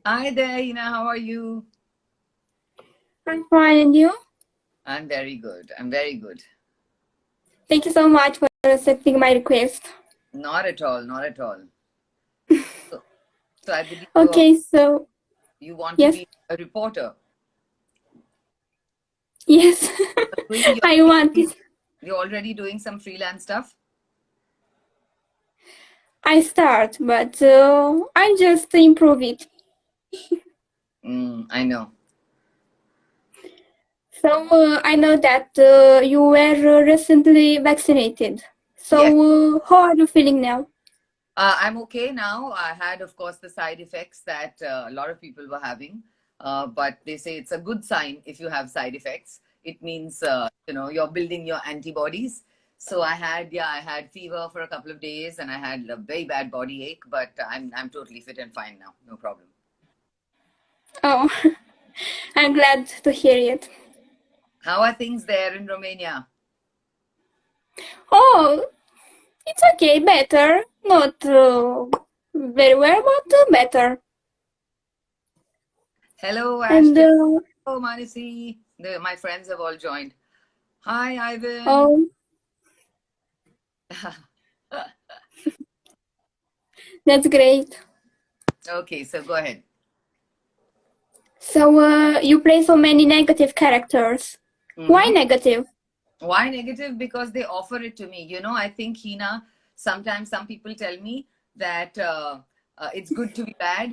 Hi there, Heena. How are you? I'm fine, and you? I'm very good. I'm very good. Thank you so much for accepting my request. Not at all. Not at all. So, so I believe Okay, so you want to yes, be a reporter. yes, Doing your I want it. You're already doing some freelance stuff. I start, but I just improve it. I know. So I know that you were recently vaccinated. Yes. So how are you feeling now? I'm okay now. I had, of course, the side effects that a lot of people were having, but they say it's a good sign if you have side effects. It means you're building your antibodies. So I had fever for a couple of days, and I had a very bad body ache, but I'm totally fit and fine now. No problem. Oh, I'm glad to hear it. How are things there in Romania? Oh, it's okay, better. Not very well, but better. Hello, And Ashton. Hello, Manisi. My friends have all joined. Hi, Ivan. oh, that's great. Okay, so go ahead. So you play so many negative characters. Why Hmm. negative? Why negative? Because they offer it to me. I think, Hina, sometimes some people tell me that it's good to be bad.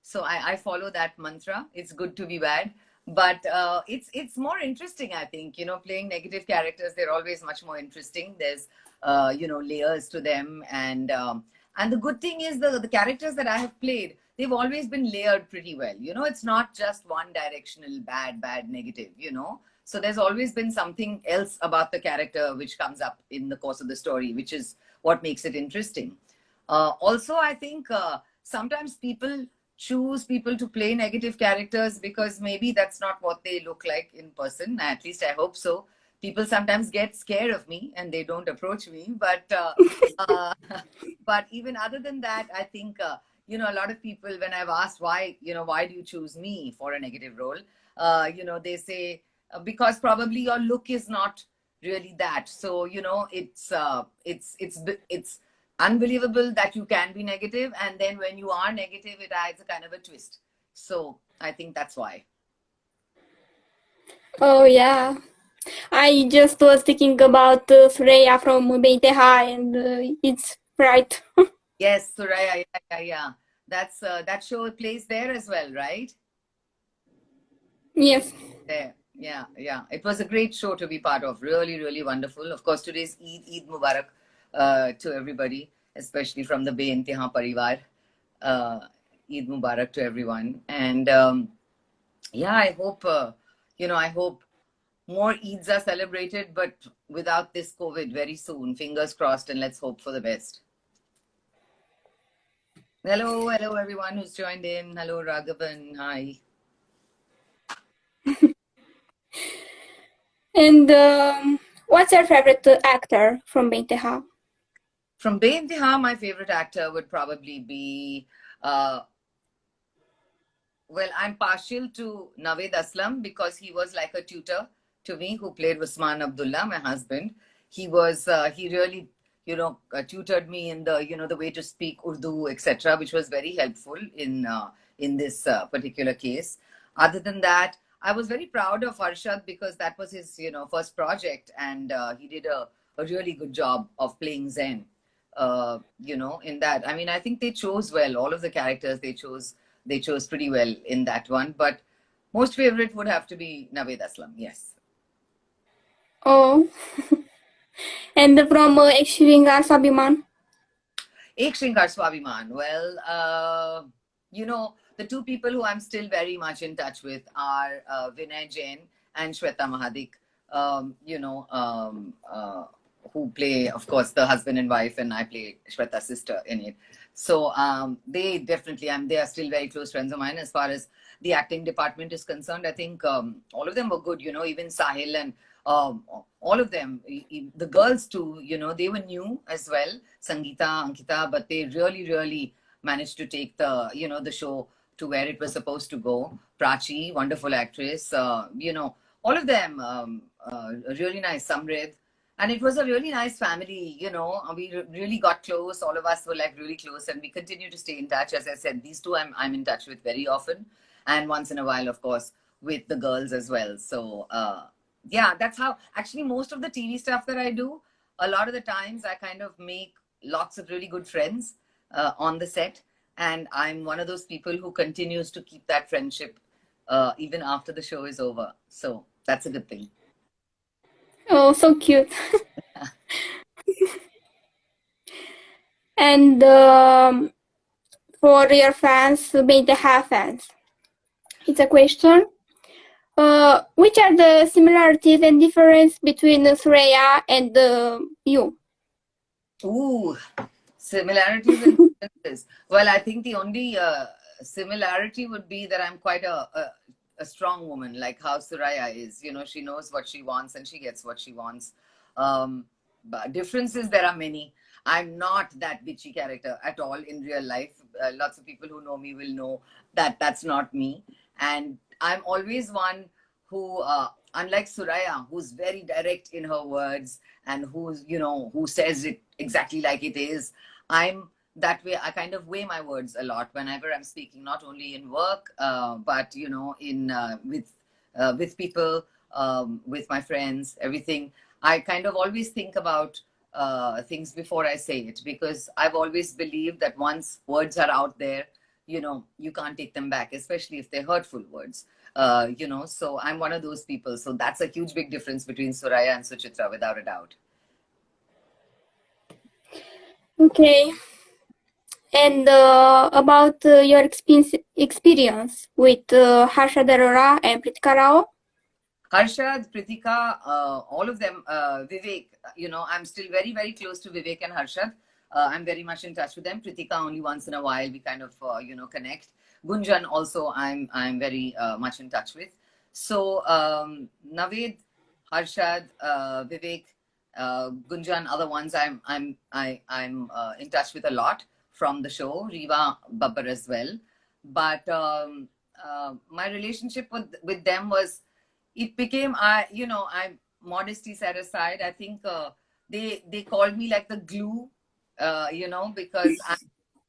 So I follow that mantra. It's good to be bad. But it's more interesting, I think. Playing negative characters, they're always much more interesting. There's, layers to them. And the good thing is the characters that I have played, they've always been layered pretty well. It's not just one directional bad, bad, negative. So there's always been something else about the character which comes up in the course of the story, which is what makes it interesting. Also, I think sometimes people choose people to play negative characters because maybe that's not what they look like in person. At least I hope so. People sometimes get scared of me and they don't approach me. Uh, but even other than that, I think a lot of people, when I've asked why do you choose me for a negative role, they say because probably your look is not really that. So it's unbelievable that you can be negative, and then when you are negative, it adds a kind of a twist. So I think that's why. Oh yeah, I just was thinking about Freya from Beiteha, and it's right. Yes, Suraya, yeah. That's that show plays there as well, right? Yes. There, yeah. It was a great show to be part of. Really, really wonderful. Of course, today's Eid Mubarak to everybody, especially from the Be Intiha Parivar. Uh, Eid Mubarak to everyone. And yeah, I hope more Eids are celebrated, but without this COVID very soon. Fingers crossed, and let's hope for the best. Hello, everyone who's joined in. Hello, Raghavan. Hi. And what's your favorite actor from Beiteha? From Be Intiha, my favorite actor would probably be uh, well, I'm partial to Naved Aslam because he was like a tutor to me who played Usman Abdullah, my husband. He really, tutored me in the way to speak Urdu, etc., which was very helpful in this particular case. Other than that, I was very proud of Arshad because that was his, first project, and he did a really good job of playing Zen. In that. I mean, I think they chose well. All of the characters they chose pretty well in that one. But most favorite would have to be Naved Aslam. Yes. Oh, and from Ekshringar Sabiman. Ek Shrinkar Swabiman. Well, the two people who I'm still very much in touch with are Vinay Jain and Shweta Mahadik, who play, of course, the husband and wife, and I play Shweta's sister in it. So they definitely, they are still very close friends of mine as far as the acting department is concerned. I think all of them were good, even Sahil and um, all of them, the girls too, they were new as well, Sangeeta, Ankita, but they really, really managed to take the show to where it was supposed to go. Prachi, wonderful actress, you know, all of them, really nice. Samrid. And it was a really nice family, you know. We really got close. All of us were like really close, and we continue to stay in touch. As I said, these two I'm in touch with very often, and once in a while, of course, with the girls as well. So yeah, that's how actually most of the TV stuff that I do. A lot of the times, I kind of make lots of really good friends on the set, and I'm one of those people who continues to keep that friendship even after the show is over. So that's a good thing. Oh, so cute. And for your fans, maybe have fans, it's a question. Which are the similarities and difference between Surya and you? Ooh, similarities and differences. Well, I think the only similarity would be that I'm quite a strong woman, like how Suraya is. You know, she knows what she wants and she gets what she wants. But differences, there are many. I'm not that bitchy character at all in real life. Lots of people who know me will know that that's not me. And I'm always one who, unlike Suraya, who's very direct in her words and who's, you know, who says it exactly like it is. I'm that way. I kind of weigh my words a lot whenever I'm speaking, not only in work, but, you know, in with people, with my friends, everything. I kind of always think about things before I say it, because I've always believed that once words are out there, you know, you can't take them back, especially if they're hurtful words. You know, so I'm one of those people. So that's a huge, big difference between Suraya and Suchitra, without a doubt. Okay. And about your experience with Harsha Arora and Pritika Rao? Harshad, Pritika, all of them, Vivek, you know, I'm still very, very close to Vivek and Harshad. I'm very much in touch with them. Pritika, only once in a while we kind of, you know, connect. Gunjan also, I'm very much in touch with. So Naveed, Harshad, Vivek, Gunjan, other ones I'm in touch with a lot from the show. Riva Babbar as well. But my relationship with them was, it became, I, you know, I, modesty set aside, I think they called me like the glue, you know, because I'm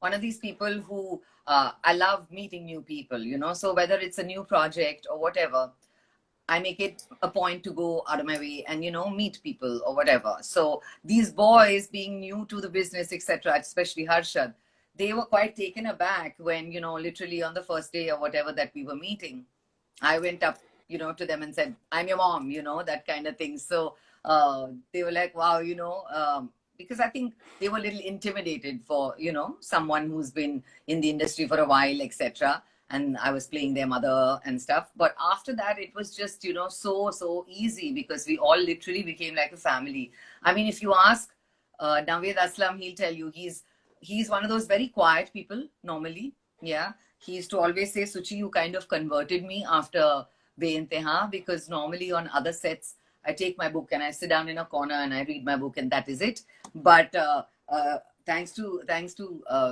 one of these people who I love meeting new people, you know. So whether it's a new project or whatever, I make it a point to go out of my way and, you know, meet people or whatever. So these boys, being new to the business, etc., especially Harshad, they were quite taken aback when, you know, literally on the first day or whatever that we were meeting, I went up, you know, to them and said, "I'm your mom," you know, that kind of thing. So they were like, "Wow," you know, because I think they were a little intimidated for, you know, someone who's been in the industry for a while, etc. And I was playing their mother and stuff. But after that, it was just, you know, so easy, because we all literally became like a family. I mean, if you ask Naved Aslam, he'll tell you he's one of those very quiet people normally. Yeah. He used to always say, "Suchi, you kind of converted me after Be-Inteha," because normally on other sets, I take my book and I sit down in a corner and I read my book and that is it. But thanks to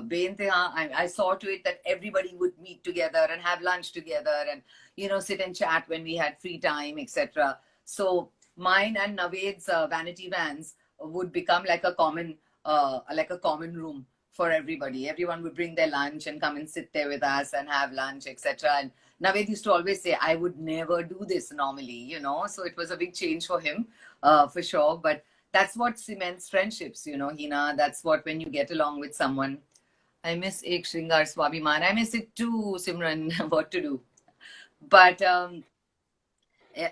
Be-Inteha, I saw to it that everybody would meet together and have lunch together and, you know, sit and chat when we had free time, etc. So mine and Naved's vanity vans would become like a common room for everybody. Everyone would bring their lunch and come and sit there with us and have lunch, etc. And Naved used to always say, "I would never do this normally," you know. So it was a big change for him, for sure. But that's what cements friendships, you know, Heena. That's what, when you get along with someone. I miss Ek Shringar Swabhiman. I miss it too, Simran. What to do? But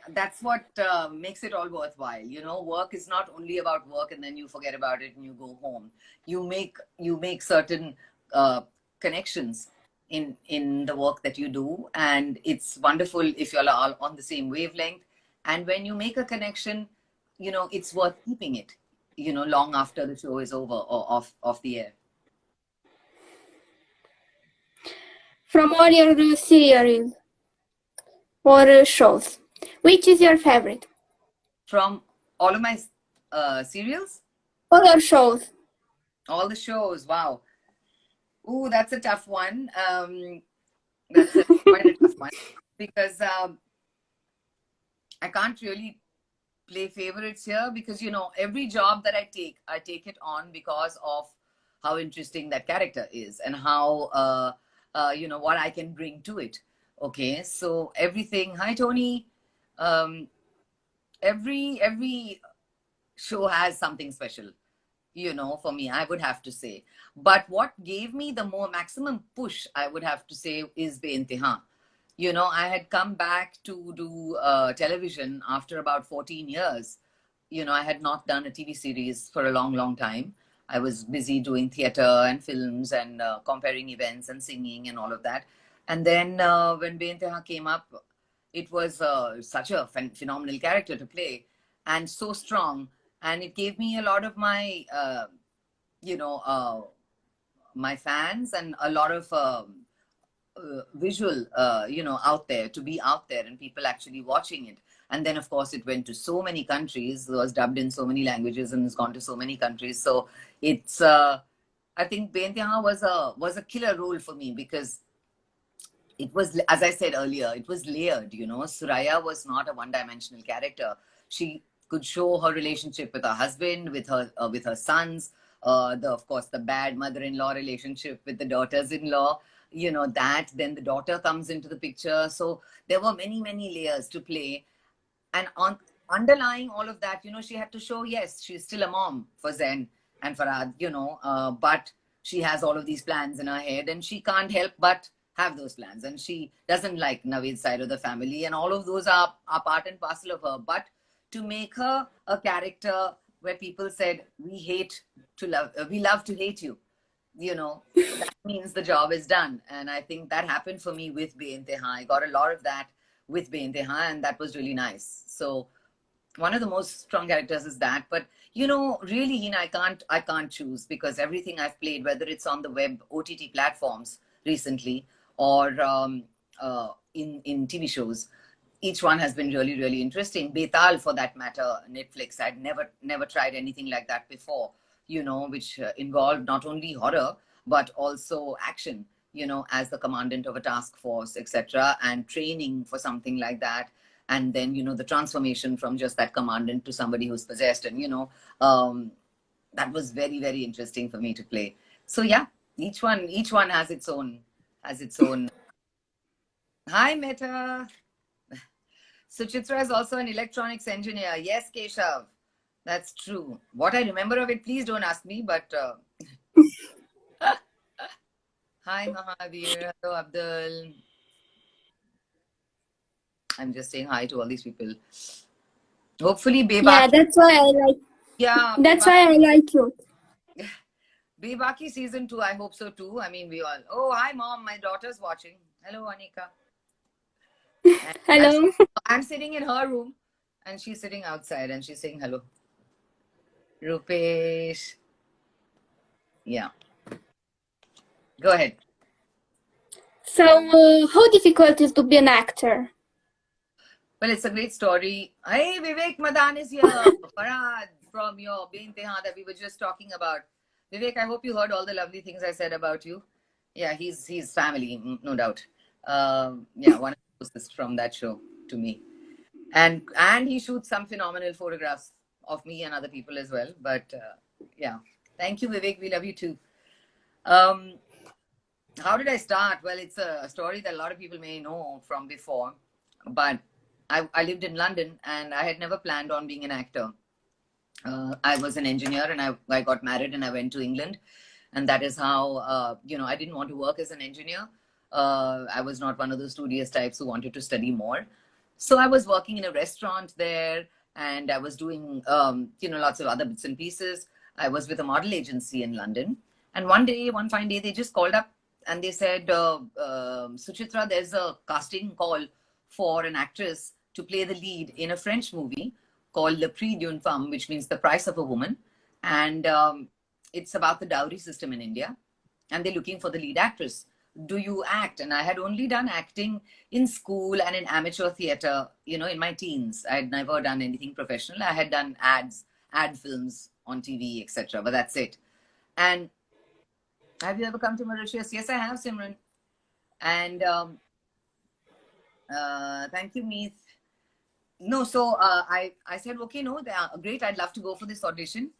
that's what makes it all worthwhile. You know, work is not only about work and then you forget about it and you go home. You make certain connections in the work that you do, and it's wonderful if you're all on the same wavelength. And when you make a connection, you know, it's worth keeping it, you know, long after the show is over or off the air. From all your series or shows, which is your favorite? From all of my serials? All your shows. All the shows, wow. Ooh, that's a tough one. That's quite a tough one because I can't really play favorites here because, you know, every job that I take it on because of how interesting that character is and how, you know, what I can bring to it. Okay. So everything, hi, Tony. Um, every show has something special, you know, for me, I would have to say. But what gave me the more maximum push, I would have to say, is Beintihan. You know, I had come back to do television after about 14 years. You know, I had not done a TV series for a long, long time. I was busy doing theater and films and comparing events and singing and all of that. And then when Beintihan came up, it was such a phenomenal character to play and so strong. And it gave me a lot of my, you know, my fans and a lot of visual, you know, out there, to be out there and people actually watching it. And then, of course, it went to so many countries. It was dubbed in so many languages and has gone to so many countries. So it's, I think Beintihan was a killer role for me because it was, as I said earlier, it was layered. You know, Suraya was not a one-dimensional character. She could show her relationship with her husband, with her sons, of course the bad mother-in-law relationship with the daughters-in-law. You know that. Then the daughter comes into the picture. So there were many layers to play, and on underlying all of that, you know, she had to show, yes, she's still a mom for Zen and Farad, you know, but she has all of these plans in her head and she can't help but have those plans. And she doesn't like Naveed's side of the family, and all of those are part and parcel of her. But to make her a character where people said, we love to hate you, you know, that means the job is done. And I think that happened for me with Beintihan. I got a lot of that with Beintihan, and that was really nice. So one of the most strong characters is that. But you know, really, Heena, I can't choose because everything I've played, whether it's on the web OTT platforms recently or in TV shows, each one has been really interesting. Betal, for that matter, Netflix. I'd never tried anything like that before. You know, which involved not only horror but also action. You know, as the commandant of a task force, etc., and training for something like that. And then, you know, the transformation from just that commandant to somebody who's possessed, and you know, that was very interesting for me to play. So yeah, each one has its own. Hi, Meta. Suchitra is also an electronics engineer. Yes, Keshav, that's true. What I remember of it, please don't ask me, but hi, Mahavir. Hello, Abdul. I'm just saying hi to all these people. Hopefully, Yeah, Bebaki. that's why I like. Yeah, That's why I like you. Bebaki season 2. I hope so too. I mean, we all. Oh, hi, mom. My daughter's watching. Hello, Anika. And Hello. I'm sitting in her room, and she's sitting outside, and she's saying hello. Rupesh. Yeah. Go ahead. So, how difficult is to be an actor? Well, it's a great story. Hey, Vivek Madan is here. Farad from your Beintihan that we were just talking about. Vivek, I hope you heard all the lovely things I said about you. Yeah, he's family, no doubt. Yeah, one of the closest from that show to me. And he shoots some phenomenal photographs of me and other people as well. But yeah, thank you, Vivek. We love you too. How did I start? Well, it's a story that a lot of people may know from before, but I lived in London and I had never planned on being an actor. I was an engineer and I got married and I went to England. And that is how, you know, I didn't want to work as an engineer. I was not one of those studious types who wanted to study more. So I was working in a restaurant there and I was doing, you know, lots of other bits and pieces. I was with a model agency in London. And one fine day, they just called up and they said, Suchitra, there's a casting call for an actress to play the lead in a French movie called Le Prix d'une Femme, which means the price of a woman. And it's about the dowry system in India. And they're looking for the lead actress. Do you act? And I had only done acting in school and in amateur theater, you know, in my teens. I had never done anything professional. I had done ad films on TV, etc. But that's it. And have you ever come to Mauritius? Yes, I have, Simran. And thank you, Meet. No, so I said, okay, no, they are great. I'd love to go for this audition.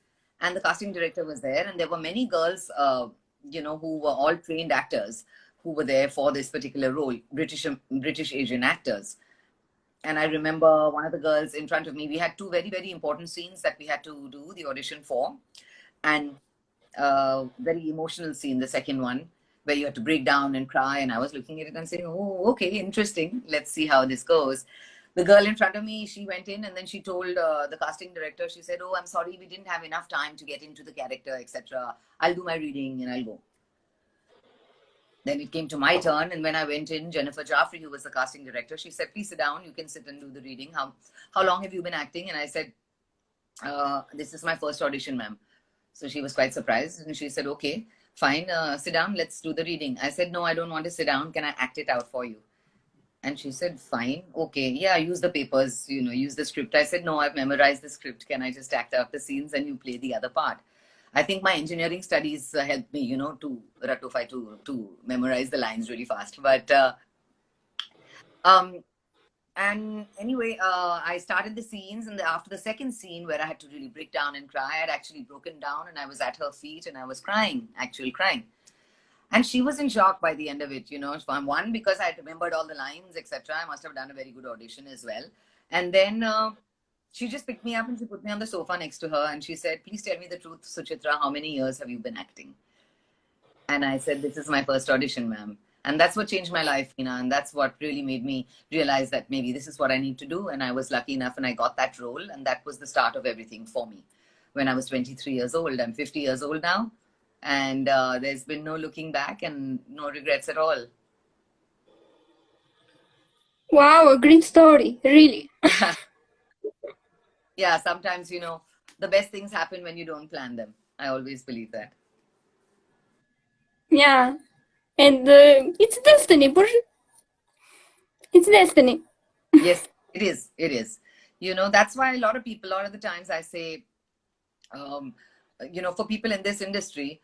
And the casting director was there, and there were many girls, who were all trained actors who were there for this particular role, British Asian actors. And I remember one of the girls in front of me. We had two very, very important scenes that we had to do the audition for, and very emotional scene, the second one, where you had to break down and cry. And I was looking at it and saying, oh, okay, interesting. Let's see how this goes. The girl in front of me, she went in and then she told the casting director, she said, oh, I'm sorry, we didn't have enough time to get into the character, etc. I'll do my reading and I'll go. Then it came to my turn, and when I went in, Jennifer Jaffrey, who was the casting director, she said, please sit down, you can sit and do the reading. How long have you been acting? And I said, this is my first audition, ma'am. So she was quite surprised, and she said, okay, fine, sit down, let's do the reading. I said, no, I don't want to sit down. Can I act it out for you? And she said, fine, okay, yeah, use the papers, use the script. I said, no, I've memorized the script. Can I just act out the scenes and you play the other part? I think my engineering studies helped me, to ratify, to memorize the lines really fast. But, and anyway, I started the scenes, and after the second scene where I had to really break down and cry, I had actually broken down and I was at her feet and I was crying, actually crying. And she was in shock by the end of it, one, because I had remembered all the lines, etc. I must have done a very good audition as well. And then she just picked me up and she put me on the sofa next to her and she said, please tell me the truth, Suchitra, how many years have you been acting? And I said, this is my first audition, ma'am. And that's what changed my life, and that's what really made me realize that maybe this is what I need to do. And I was lucky enough and I got that role. And that was the start of everything for me. When I was 23 years old, I'm 50 years old now. And there's been no looking back and no regrets at all. Wow, a great story, really. Yeah, sometimes, the best things happen when you don't plan them. I always believe that. Yeah, and it's destiny, it's destiny. Yes, it is. It is. That's why a lot of the times I say, for people in this industry,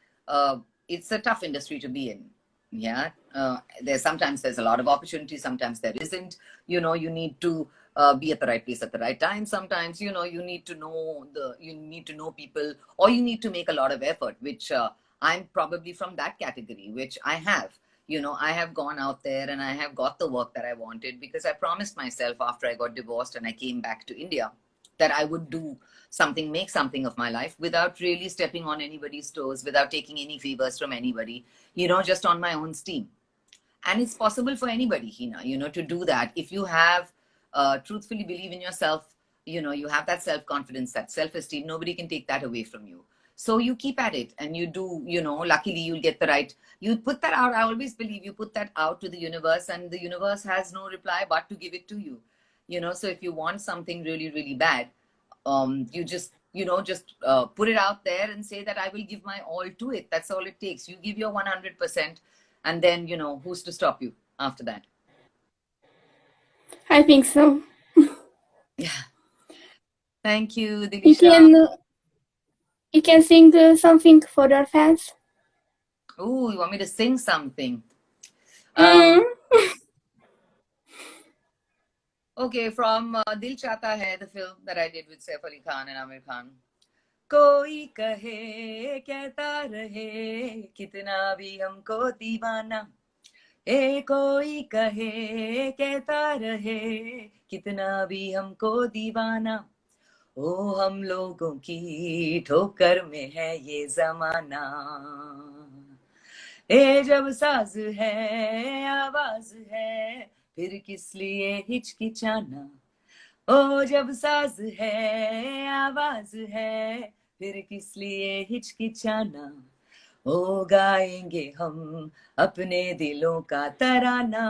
it's a tough industry to be in. Yeah. Sometimes there's a lot of opportunity. Sometimes there isn't. You need to be at the right place at the right time. Sometimes, you need to know people, or you need to make a lot of effort, which I'm probably from that category, which I have. I have gone out there and I have got the work that I wanted, because I promised myself after I got divorced and I came back to India that I would do something, make something of my life without really stepping on anybody's toes, without taking any favors from anybody, just on my own steam. And it's possible for anybody, Heena, to do that. If you have truthfully believe in yourself, you have that self-confidence, that self-esteem, nobody can take that away from you. So you keep at it and you do, luckily you'll get the right, you put that out. I always believe you put that out to the universe, and the universe has no reply but to give it to you. So if you want something really, really bad, you just, put it out there and say that I will give my all to it. That's all it takes. You give your 100%, and then, who's to stop you after that? I think so. Yeah. Thank you, Divisha. You can sing something for your fans. Oh, you want me to sing something? Okay, from Dil Chahta Hai, the film that I did with Saif Ali Khan and Amir Khan. कोई कहे कहता रहे कितना भी हमको दीवाना, कोई कहे कहता रहे कितना भी हमको दीवाना, ओ हम लोगों की ठोकर में है ये जमाना, जब साज है आवाज है फिर किस लिए हिचकिचाना, ओ जब साज है आवाज है फिर किस लिए हिचकिचाना, ओ गाएंगे हम अपने दिलों का तराना,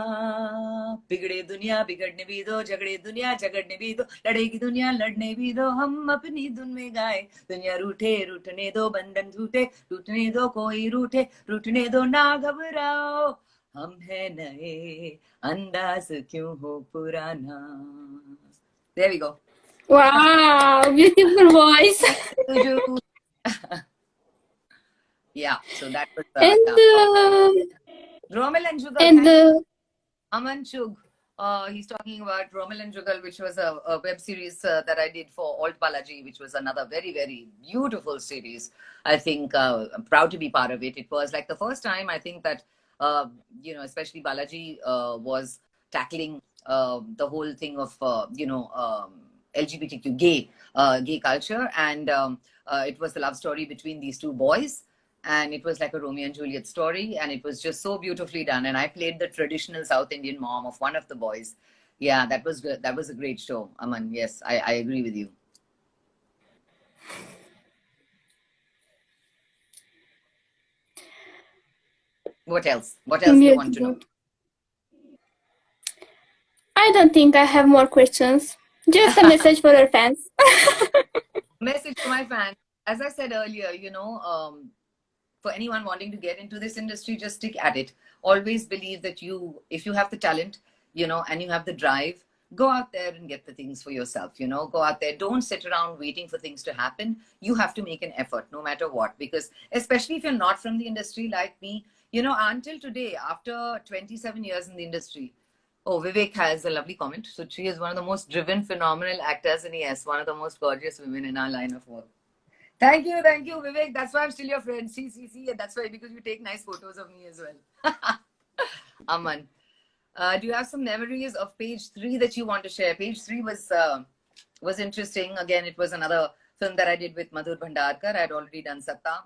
बिगड़े दुनिया बिगड़ने भी दो, झगड़े दुनिया झगड़ने भी दो, लड़ेगी दुनिया लड़ने भी दो, हम अपनी धुन में गाए, दुनिया रूठे रूठने दो, बंधन टूटे टूटने दो, कोई रूठे रूठने दो, ना घबराओ हम है नए अंदाज क्यों हो पुराना. There we go. Wow, beautiful voice. Yeah, so that was and Romel and Jugal. And Aman Chug. He's talking about Romel and Jugal, which was a web series that I did for Alt Balaji, which was another very, very beautiful series. I think I'm proud to be part of it. It was like the first time I think that, especially Balaji was tackling the whole thing of, LGBTQ gay culture. And it was the love story between these two boys, and it was like a Romeo and Juliet story, and it was just so beautifully done. And I played the traditional South Indian mom of one of the boys. Yeah, that was good. That was a great show, Aman. Yes, I agree with you. What else? What else do you want to know? I don't think I have more questions. Just a message for our fans. Message to my fans. As I said earlier, for anyone wanting to get into this industry, just stick at it. Always believe that if you have the talent, and you have the drive, go out there and get the things for yourself. Go out there. Don't sit around waiting for things to happen. You have to make an effort no matter what, because especially if you're not from the industry like me, until today, after 27 years in the industry. Oh, Vivek has a lovely comment. So she is one of the most driven, phenomenal actors, and yes, one of the most gorgeous women in our line of work. Thank you, Vivek. That's why I'm still your friend. See, and that's why, because you take nice photos of me as well. Aman, do you have some memories of page 3 that you want to share? Page 3 was interesting. Again, it was another film that I did with Madhur Bhandarkar. I had already done Satta.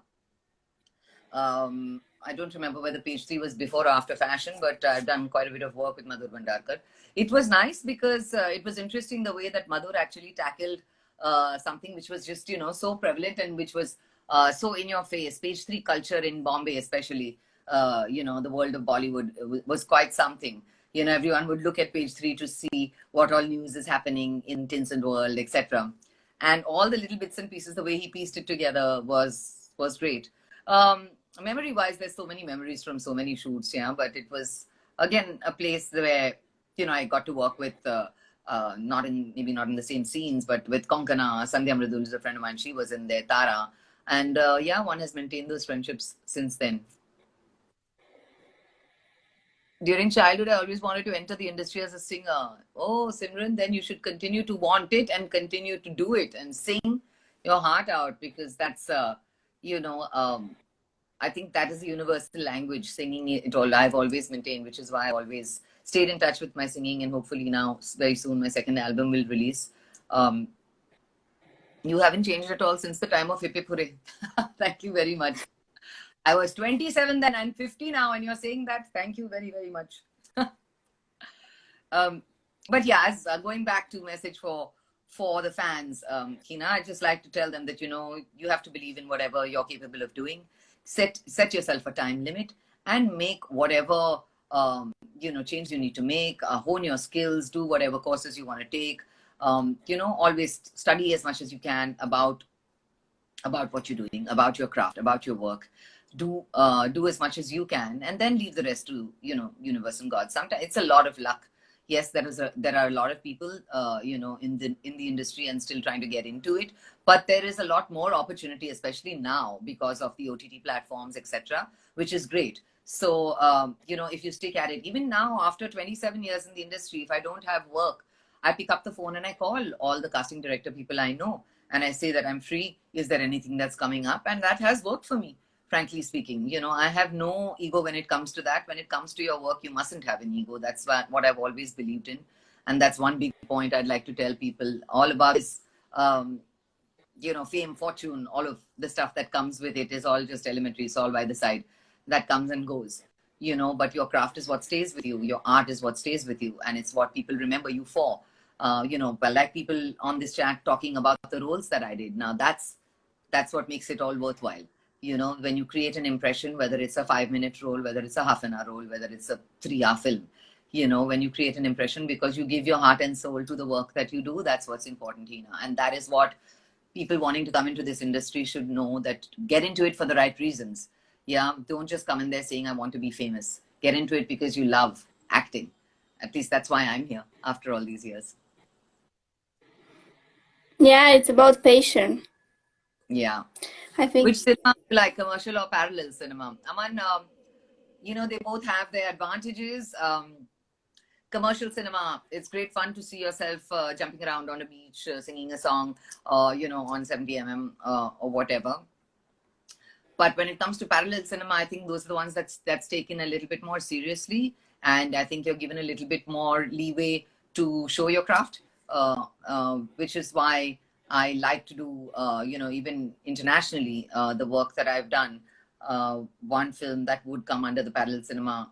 I don't remember whether page 3 was before or after fashion, but I've done quite a bit of work with Madhur Bhandarkar. It was nice because it was interesting the way that Madhur actually tackled something which was just, so prevalent and which was so in your face. Page 3 culture in Bombay, especially, the world of Bollywood was quite something. Everyone would look at page 3 to see what all news is happening in Tinsel world, etc. And all the little bits and pieces, the way he pieced it together was great. Memory wise, there's so many memories from so many shoots, but it was again a place where I got to work with maybe not in the same scenes, but with Konkana. Sandhya Mridul is a friend of mine. She was in there, Tara, and one has maintained those friendships since then. During childhood, I always wanted to enter the industry as a singer. Oh, Simran, then you should continue to want it and continue to do it and sing your heart out, because that's I think that is the universal language, singing it all. I've always maintained, which is why I always stayed in touch with my singing. And hopefully now, very soon, my second album will release. You haven't changed at all since the time of Hippe Pure. Thank you very much. I was 27 then, I'm 50 now, and you're saying that. Thank you very, very much. But yeah, as going back to message for the fans, Heena, I'd just like to tell them that, you have to believe in whatever you're capable of doing. Set yourself a time limit and make whatever change you need to make. Hone your skills, do whatever courses you want to take. Always study as much as you can about what you're doing, about your craft, about your work. Do as much as you can, and then leave the rest to universe and God. Sometimes it's a lot of luck. Yes, there are a lot of people in the industry and still trying to get into it, but there is a lot more opportunity, especially now because of the OTT platforms, etc., which is great. So if you stick at it, even now after 27 years in the industry, if I don't have work, I pick up the phone and I call all the casting director people I know, and I say that I'm free. Is there anything that's coming up? And that has worked for me, frankly speaking. I have no ego when it comes to that. When it comes to your work, you mustn't have an ego. That's what I've always believed in. And that's one big point I'd like to tell people. All about this, fame, fortune, all of the stuff that comes with it is all just elementary. It's all by the side. That comes and goes. But your craft is what stays with you. Your art is what stays with you. And it's what people remember you for. But like people on this chat talking about the roles that I did. Now that's what makes it all worthwhile. When you create an impression, whether it's a 5-minute role, whether it's a half-an-hour role, whether it's a 3-hour film, when you create an impression because you give your heart and soul to the work that you do, that's what's important, Heena. And that is what people wanting to come into this industry should know, that get into it for the right reasons. Yeah, don't just come in there saying, I want to be famous. Get into it because you love acting. At least that's why I'm here after all these years. Yeah, it's about passion. Yeah. I think. Which cinema do you like, commercial or parallel cinema? Aman, they both have their advantages. Commercial cinema, it's great fun to see yourself jumping around on a beach, singing a song, on 70 or whatever. But when it comes to parallel cinema, I think those are the ones that's taken a little bit more seriously, and I think you're given a little bit more leeway to show your craft, which is why I like to do, even internationally, the work that I've done. One film that would come under the parallel cinema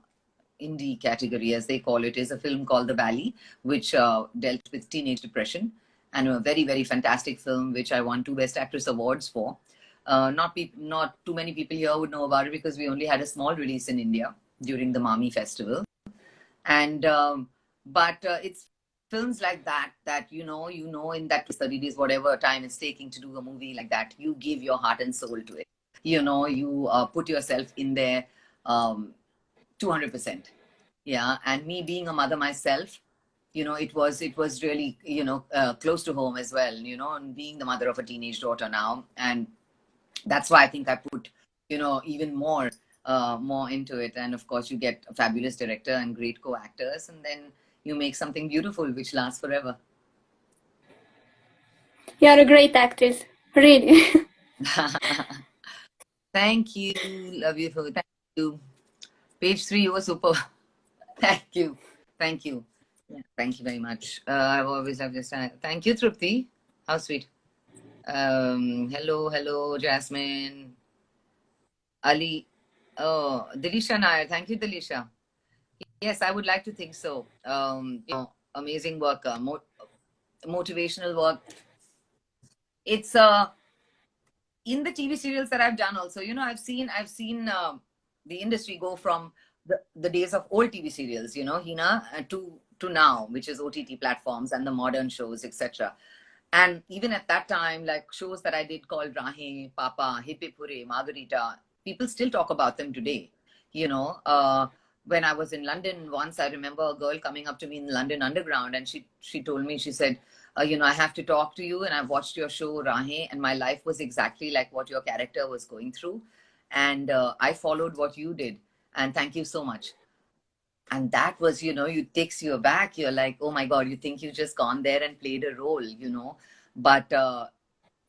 indie category, as they call it, is a film called The Valley, which dealt with teenage depression, and a very, very fantastic film, which I won 2 Best Actress awards for. Not too many people here would know about it because we only had a small release in India during the Mami Festival. And but it's films like that in that 30 days, whatever time it's taking to do a movie like that, you give your heart and soul to it. You put yourself in there 200%. Yeah. And me being a mother myself, it was really, close to home as well, and being the mother of a teenage daughter now. And that's why I think I put, even more into it. And of course, you get a fabulous director and great co-actors, and then you make something beautiful which lasts forever. You're a great actress, really. Thank you. Love you. Thank you. Page 3, you were super. Thank you. Thank you. Yeah, thank you very much. I've always loved this. Thank you, Trupti. How sweet. Hello, Jasmine. Ali. Oh, Dilisha Nair. Thank you, Dilisha. Yes, I would like to think so. Amazing work, motivational work. It's in the TV serials that I've done also. I've seen the industry go from the days of old TV serials, Heena, to now, which is OTT platforms and the modern shows, etc. And even at that time, like shows that I did called Rahe, Papa, Hippe Pure, Margarita, people still talk about them today. When I was in London once, I remember a girl coming up to me in London Underground, and she told me, she said, I have to talk to you, and I've watched your show Rahe, and my life was exactly like what your character was going through. And I followed what you did. And thank you so much. And that was, it takes you aback. You're like, oh my God, you think you just gone there and played a role, But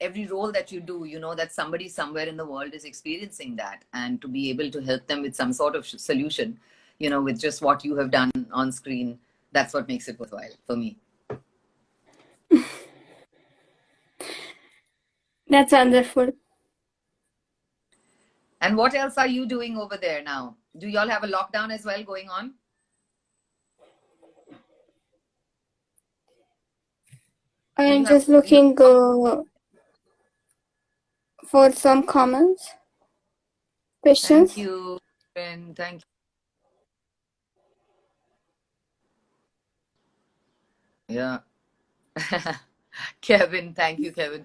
every role that you do, that somebody somewhere in the world is experiencing that. And to be able to help them with some sort of solution, with just what you have done on screen, that's what makes it worthwhile for me. That's wonderful. And what else are you doing over there now? Do y'all have a lockdown as well going on? I'm just looking for some comments, questions. Thank you, and thank you. Yeah. Kevin, thank you, Kevin.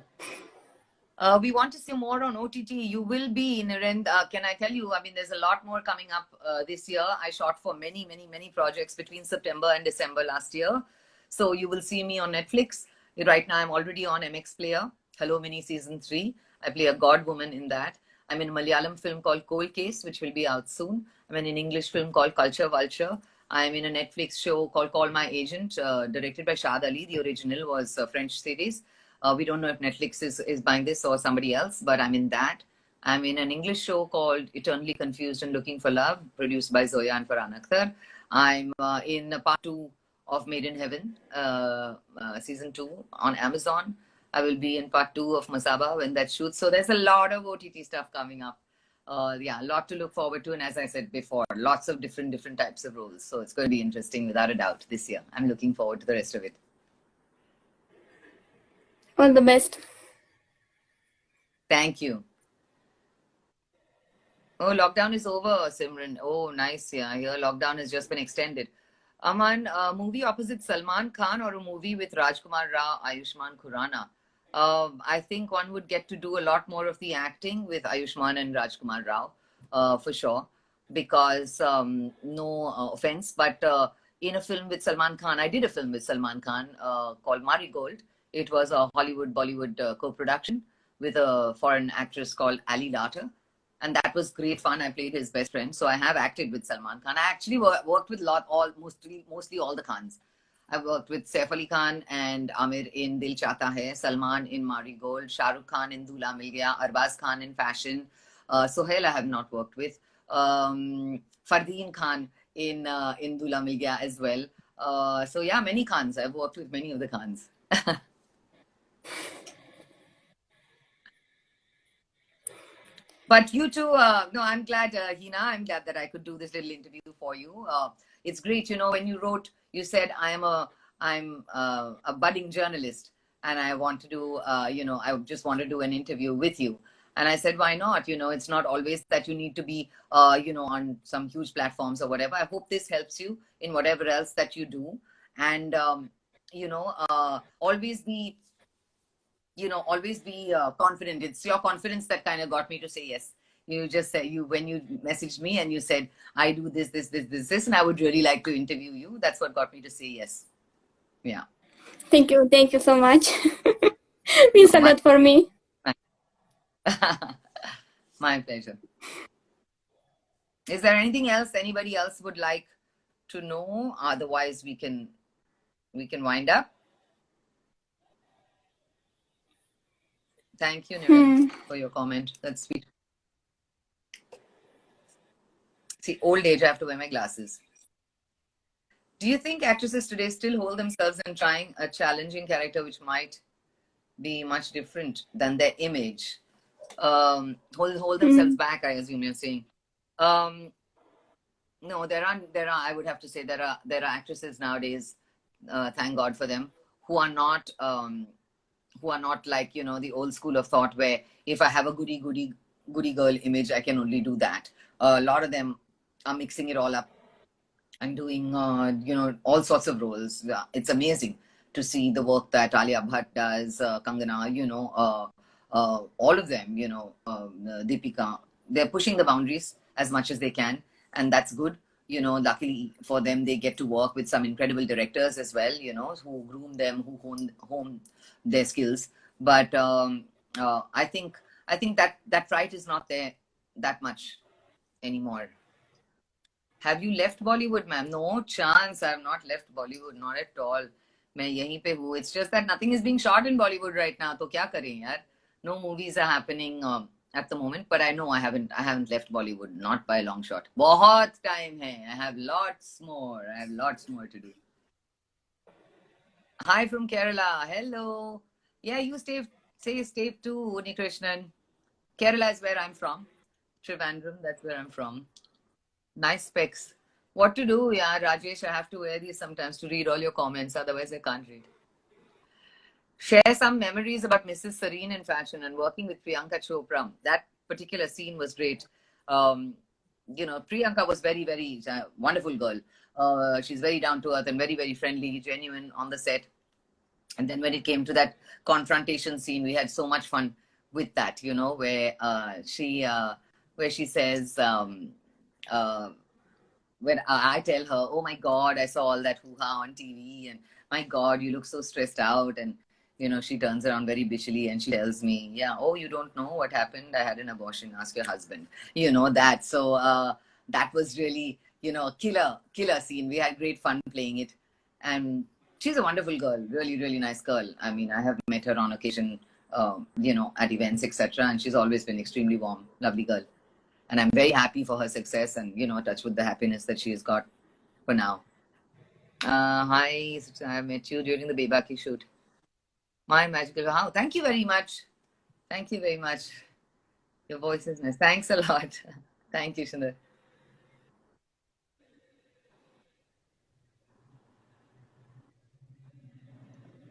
We want to see more on OTT. You will be in Narendra. Can I tell you? I mean, there's a lot more coming up this year. I shot for many, many, many projects between September and December last year. So you will see me on Netflix. Right now, I'm already on MX Player. Hello Mini Season 3. I play a god woman in that. I'm in a Malayalam film called Cold Case, which will be out soon. I'm in an English film called Culture Vulture. I'm in a Netflix show called Call My Agent, directed by Shad Ali. The original was a French series. We don't know if Netflix is buying this or somebody else, but I'm in that. I'm in an English show called Eternally Confused and Looking for Love, produced by Zoya and Farhan Akhtar. I'm in part 2 of Made in Heaven, season 2 on Amazon. I will be in part 2 of Masaba when that shoots. So there's a lot of OTT stuff coming up. Yeah, a lot to look forward to. And as I said before, lots of different types of roles. So it's going to be interesting without a doubt this year. I'm looking forward to the rest of it. All the best. Thank you. Oh, lockdown is over, Simran. Oh, nice. Yeah, I hear lockdown has just been extended. Aman, a movie opposite Salman Khan or a movie with Rajkumar Rao, Ayushmann Khurrana? I think one would get to do a lot more of the acting with Ayushmann and Rajkumar Rao, for sure. Because, no offense, but in a film with Salman Khan, I did a film with Salman Khan called Marigold. It was a Hollywood-Bollywood co-production with a foreign actress called Ali Larter. and that was great fun. I played his best friend. So I have acted with Salman Khan. I actually worked with mostly all the Khans. I've worked with Saif Ali Khan and Amir in Dil Chahta Hai, Salman in Marigold, Shah Rukh Khan in Dula Mil Gaya, Arbaz Khan in Fashion, Sohail I have not worked with, Fardeen Khan in Dula Mil Gaya as well. So yeah, many Khans. I've worked with many of the Khans. But you too, no, I'm glad, Heena, I'm glad that I could do this little interview for you. It's great, when you wrote, you said, I'm a budding journalist and I want to do, I just want to do an interview with you. And I said, why not? It's not always that you need to be, on some huge platforms or whatever. I hope this helps you in whatever else that you do. And, always be confident. It's your confidence that kind of got me to say yes. You just said when you messaged me and you said, I do this, and I would really like to interview you. That's what got me to say yes. Yeah. Thank you so much. Means a lot for me. My pleasure. Is there anything else anybody else would like to know? Otherwise, we can wind up. Thank you, Niren, for your comment. That's sweet. See, old age, I have to wear my glasses. Do you think actresses today still hold themselves in trying a challenging character which might be much different than their image? Hold themselves back, I assume you're saying. No, there are. I would have to say there are actresses nowadays. Thank God for them, who are not like the old school of thought where if I have a goody girl image, I can only do that. A lot of them are mixing it all up and doing all sorts of roles. It's amazing to see the work that Alia Bhatt does, Kangana, all of them, Deepika. They're pushing the boundaries as much as they can, and that's good. Luckily for them, they get to work with some incredible directors as well, who groom them, who hone their skills. But I think that right is not there that much anymore. Have you left Bollywood, ma'am? No chance. I have not left Bollywood, not at all. मैं यहीं पे हूँ. It's just that nothing is being shot in Bollywood right now. तो क्या करें यार? No movies are happening at the moment. But I know I haven't left Bollywood, not by a long shot. बहुत time है. I have lots more. To do. Hi from Kerala. Hello. Yeah, you stay too, Unikrishnan. Kerala is where I'm from. Trivandrum, that's where I'm from. Nice specs. What to do? Yeah, Rajesh, I have to wear these sometimes to read all your comments. Otherwise, I can't read. Share some memories about Mrs. Serene in fashion and working with Priyanka Chopra. That particular scene was great. Priyanka was very, very wonderful girl. She's very down to earth and very, very friendly, genuine on the set. And then when it came to that confrontation scene, we had so much fun with that, where she says, when I tell her, oh my God, I saw all that hoo-ha on TV and my God, you look so stressed out. And, she turns around very bitchily and she tells me, yeah, oh, you don't know what happened? I had an abortion. Ask your husband. That. So that was really, a killer scene. We had great fun playing it. And she's a wonderful girl, really, really nice girl. I mean, I have met her on occasion, at events, etc. And she's always been extremely warm, lovely girl. And I'm very happy for her success and, touch with the happiness that she has got for now. Hi, I met you during the Bebaki shoot. My magical, wow, thank you very much. Thank you very much. Your voice is nice. Thanks a lot. Thank you, Sundar.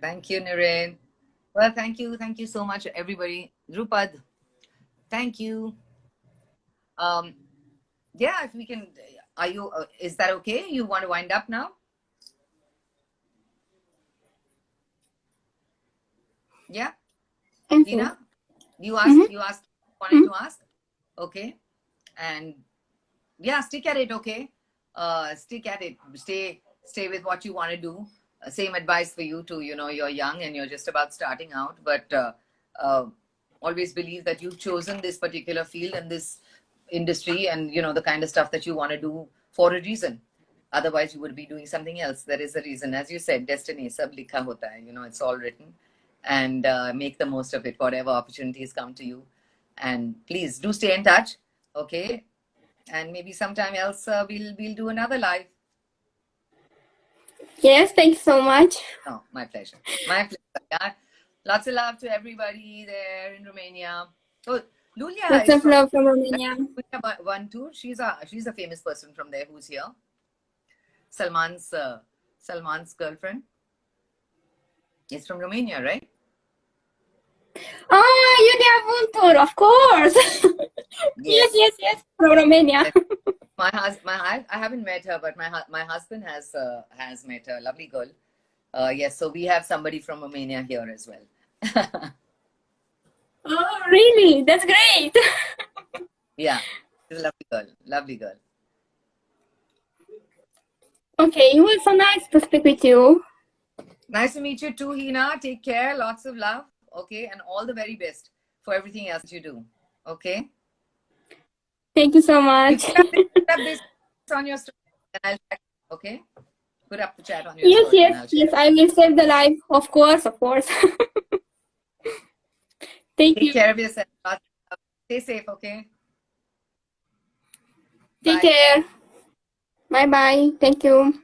Thank you, Niren. Well, thank you so much, everybody. Drupad, thank you. Yeah, if we can, is that okay? You want to wind up now? Yeah. Heena, you wanted to ask? Okay. And yeah, stick at it, okay? Stick at it. Stay with what you want to do. Same advice for you too. You're young and you're just about starting out, but always believe that you've chosen this particular field and this industry and, you know, the kind of stuff that you want to do for a reason. Otherwise, you would be doing something else. There is a reason. As you said, destiny, sab likha hota hai. You know, it's all written. And make the most of it, whatever opportunities come to you. And please do stay in touch, okay? And maybe sometime else we'll do another live. Yes, thanks so much. Oh, my pleasure. My pleasure. Yeah. Lots of love to everybody there in Romania. Oh, Lulia Lots is of love from Romania. one too. She's a famous person from there who's here. Salman's girlfriend is from Romania, right? Ah, Yulia Vultur, of course. Yes, from Romania. I haven't met her, but my husband has met her. Lovely girl. Yes, so we have somebody from Romania here as well. Oh, really? That's great. Yeah, she's a lovely girl. Lovely girl. Okay, it was so nice to speak with you. Nice to meet you too, Heena. Take care. Lots of love. Okay, and all the very best for everything else you do. Okay. Thank you so much. You put up this on your story, and I'll check. Okay. Put up the chat on your story. Yes. I will save the live, of course. Thank you. Take care of yourself. Stay safe. Okay. Take care. Bye. Thank you.